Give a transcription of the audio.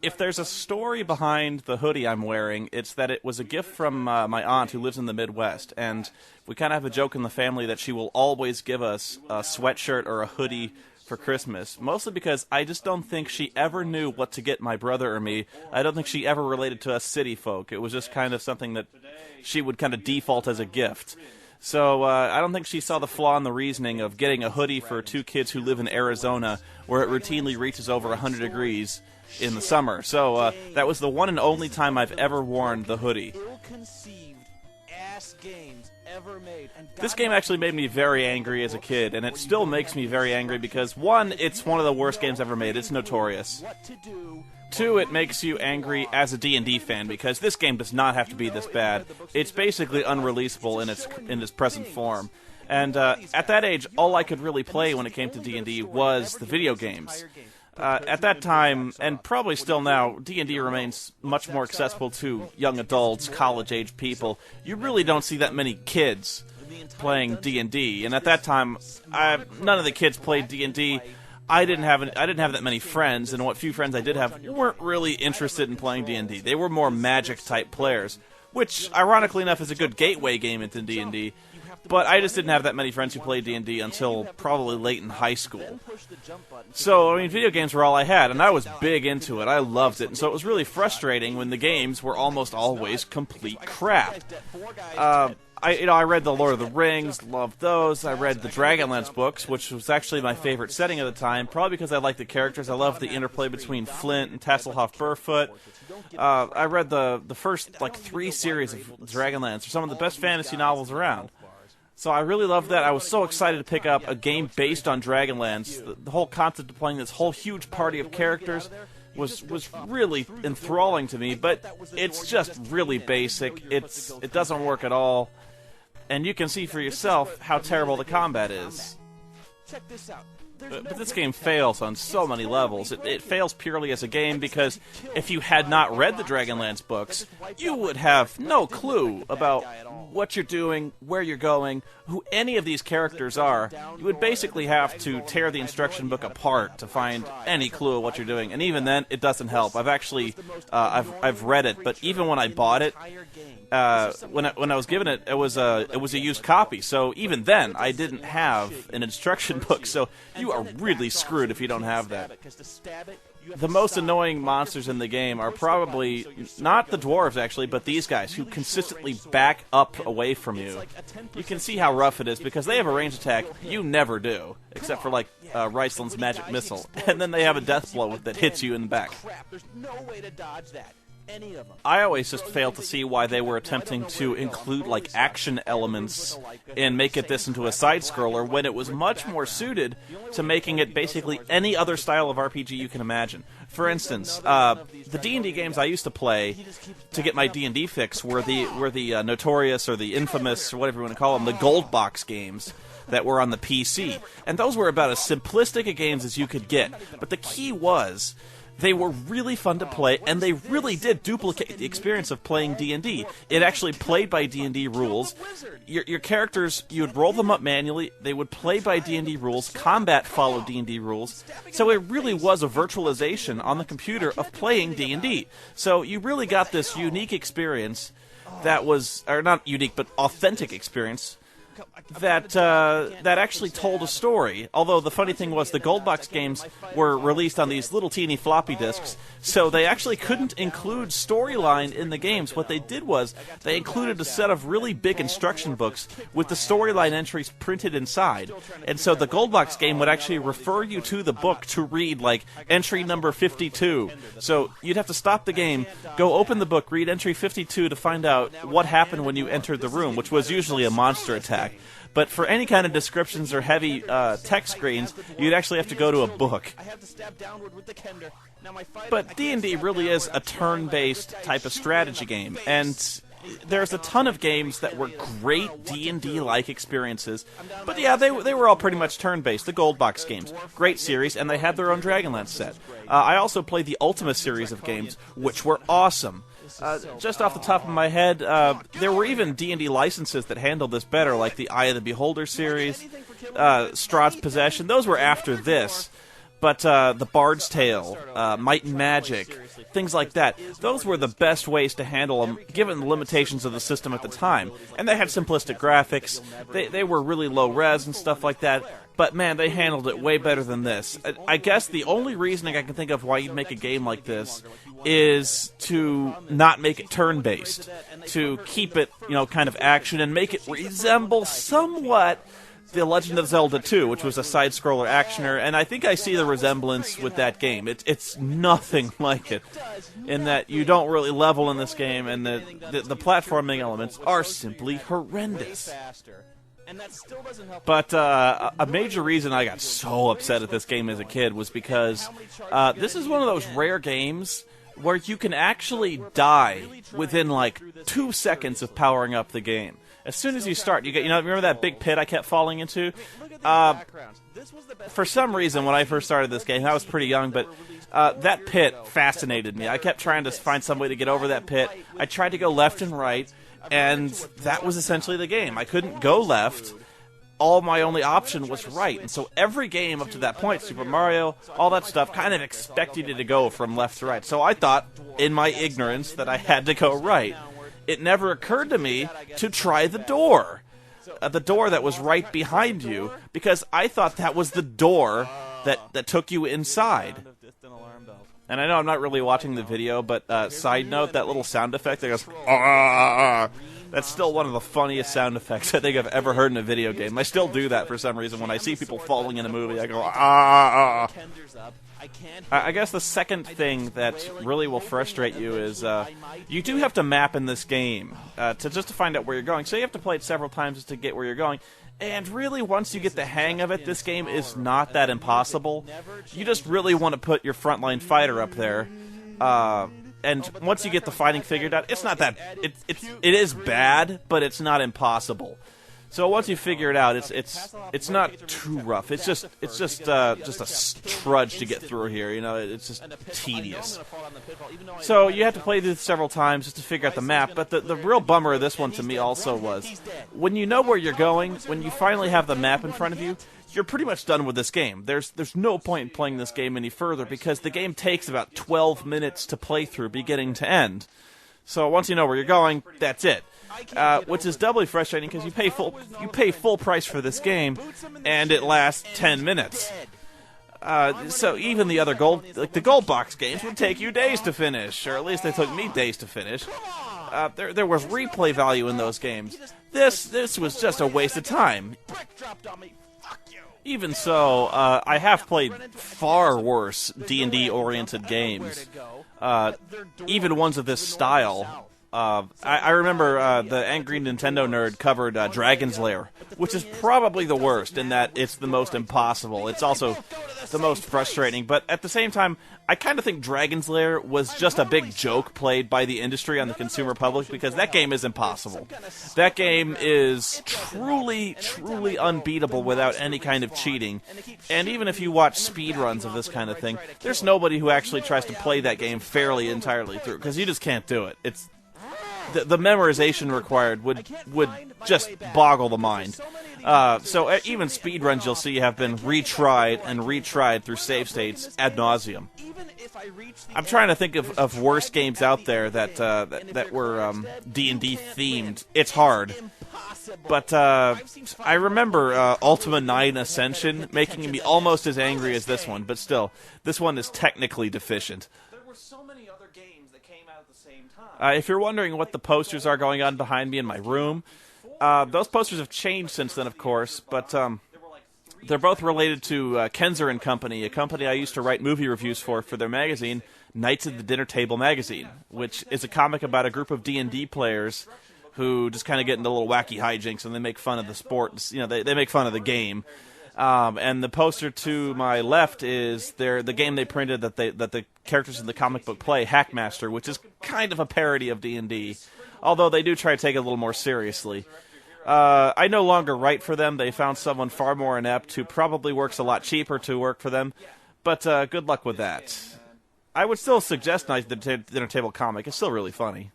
If there's a story behind the hoodie I'm wearing, it's that it was a gift from my aunt who lives in the Midwest, and we kind of have a joke in the family that she will always give us a sweatshirt or a hoodie for Christmas, mostly because I just don't think she ever knew what to get my brother or me. I don't think she ever related to us city folk. It was just kind of something that she would kind of default as a gift. So I don't think she saw the flaw in the reasoning of getting a hoodie for two kids who live in Arizona, where it routinely reaches over 100 degrees in the summer. So that was the one and only time I've ever worn the hoodie. This game actually made me very angry as a kid, and it still makes me very angry because, one, it's one of the worst games ever made. It's notorious. Two, it makes you angry as a D&D fan because this game does not have to be this bad. It's basically unreleasable in its present form. And at that age, all I could really play when it came to D&D was the video games. At that time, and probably still now, D&D remains much more accessible to young adults, college-age people. You really don't see that many kids playing D&D, and at that time, none of the kids played D&D. I didn't have that many friends, and what few friends I did have weren't really interested in playing D&D. They were more Magic-type players, which, ironically enough, is a good gateway game into D&D. But I just didn't have that many friends who played D&D until probably late in high school. So, I mean, video games were all I had, and I was big into it. I loved it, and so it was really frustrating when the games were almost always complete crap. I read the Lord of the Rings, loved those. I read the Dragonlance books, which was actually my favorite setting at the time, probably because I liked the characters. I loved the interplay between Flint and Tasselhoff Burrfoot. I read the first, 3 series of Dragonlance. They're some of the best fantasy novels around. So I really loved that. I was so excited to pick up a game based on Dragonlance. The whole concept of playing this whole huge party of characters was really enthralling to me, but it's just really basic. It doesn't work at all. And you can see for yourself how terrible the combat is. Check this out. But this game fails on so many levels. It fails purely as a game because if you had not read the Dragonlance books, you would have no clue about what you're doing, where you're going, who any of these characters are. You would basically have to tear the instruction book apart to find any clue of what you're doing. And even then, it doesn't help. I've actually, I've read it, but even when I bought it, when I was given it, it was a used copy. So even then, I didn't have an instruction book. So you are really screwed if you don't have that. The most annoying monsters in the game are probably not the dwarves, actually, but these guys who consistently back up away from you. You can see how rough it is because they have a ranged attack you never do, except for like Riceland's magic missile, and then they have a death blow that hits you in the back. There's no way to dodge that. I always just fail to see why they were attempting to include like action elements and make it this into a side-scroller when it was much more suited to making it basically any other style of RPG you can imagine. For instance, the D&D games I used to play to get my D&D fix were the notorious or the infamous or whatever you want to call them, the gold box games that were on the PC. And those were about as simplistic a games as you could get. But the key was they were really fun to play, and they really did duplicate the experience of playing D&D. It actually played by D&D rules. Your characters, you would roll them up manually, they would play by D&D rules, combat followed D&D rules, so it really was a virtualization on the computer of playing D&D. So you really got this unique experience that was, or not unique, but authentic experience, that actually told a story. Although the funny thing was the gold box games were released on these little teeny floppy disks, so they actually couldn't include storyline in the games. What they did was they included a set of really big instruction books with the storyline entries printed inside. And so the gold box game would actually refer you to the book to read, like, entry number 52. So you'd have to stop the game, go open the book, read entry 52 to find out what happened when you entered the room, which was usually a monster attack. But for any kind of descriptions or heavy text screens, you'd actually have to go to a book. But D&D really is a turn-based type of strategy game, and there's a ton of games that were great D&D-like experiences. But yeah, they were all pretty much turn-based, the Gold Box games. Great series, and they had their own Dragonlance set. I also played the Ultima series of games, which were awesome. Just off the top of my head, there were even D&D licenses that handled this better, like the Eye of the Beholder series, Strahd's Possession. Those were after this. But the Bard's Tale, Might and Magic, things like that, those were the best ways to handle them, given the limitations of the system at the time. And they had simplistic graphics, they were really low res and stuff like that, but man, they handled it way better than this. I guess the only reasoning I can think of why you'd make a game like this is to not make it turn-based, to keep it, kind of action, and make it resemble somewhat The Legend of Zelda 2, which was a side-scroller actioner, and I think I see the resemblance with that game. It's nothing like it, in that you don't really level in this game, and the platforming elements are simply horrendous. But a major reason I got so upset at this game as a kid was because this is one of those rare games where you can actually die within like 2 seconds of powering up the game. As soon as you start, you get, remember that big pit I kept falling into? For some reason, when I first started this game, I was pretty young, but that pit fascinated me. I kept trying to find some way to get over that pit. I tried to go left and right, and that was essentially the game. I couldn't go left. My only option was right. And so every game up to that point, Super Mario, all that stuff, kind of expected you to go from left to right. So I thought, in my ignorance, that I had to go right. It never occurred to me to try the door that was right behind you, because I thought that was the door that took you inside. And I know I'm not really watching the video, but side note, that little sound effect that goes, that's still one of the funniest sound effects I think I've ever heard in a video game. I still do that for some reason. When I see people falling in a movie, I go, I guess the second thing that really will frustrate you is you do have to map in this game just to find out where you're going. So you have to play it several times just to get where you're going. And really, once you get the hang of it, this game is not that impossible. You just really want to put your frontline fighter up there. And once you get the fighting figured out, it's not that... It is bad, but it's not impossible. So once you figure it out, it's not too rough. It's just a trudge to get through here. It's just tedious. So you have to play this several times just to figure out the map. But the real bummer of this one to me also was when you know where you're going, when you finally have the map in front of you, you're pretty much done with this game. There's no point in playing this game any further because the game takes about 12 minutes to play through, beginning to end. So once you know where you're going, that's it. Which is doubly frustrating because you pay full price for this game, and it lasts 10 minutes. So even the other the gold box games would take you days to finish, or at least they took me days to finish. There was replay value in those games. This was just a waste of time. Even so, I have played far worse D&D oriented games, even ones of this style. I remember the Angry Nintendo Nerd covered Dragon's Lair, which is probably the worst in that it's the most impossible. It's also the most frustrating, but at the same time, I kind of think Dragon's Lair was just a big joke played by the industry on the consumer public, because that game is impossible. That game is truly, truly unbeatable without any kind of cheating. And even if you watch speedruns of this kind of thing, there's nobody who actually tries to play that game fairly entirely through, because you just can't do it. It's the memorization required would just boggle the mind. So even speedruns you'll see have been retried and retried through save states ad nauseum. I'm trying to think of worse games out there that were D&D themed. It's hard. But I remember Ultima 9 Ascension making me almost as angry as this one, but still, this one is technically deficient. There were so many other games that came out at the same time. If you're wondering what the posters are going on behind me in my room, those posters have changed since then, of course, but they're both related to Kenzer and Company, a company I used to write movie reviews for their magazine, Knights at the Dinner Table magazine, which is a comic about a group of D&D players who just kind of get into little wacky hijinks, and they make fun of the sport. They make fun of the game. And the poster to my left is the game they printed that the characters in the comic book play, Hackmaster, which is kind of a parody of D&D, although they do try to take it a little more seriously. I no longer write for them. They found someone far more inept who probably works a lot cheaper to work for them, but good luck with that. I would still suggest Night at the Dinner Table comic. It's still really funny.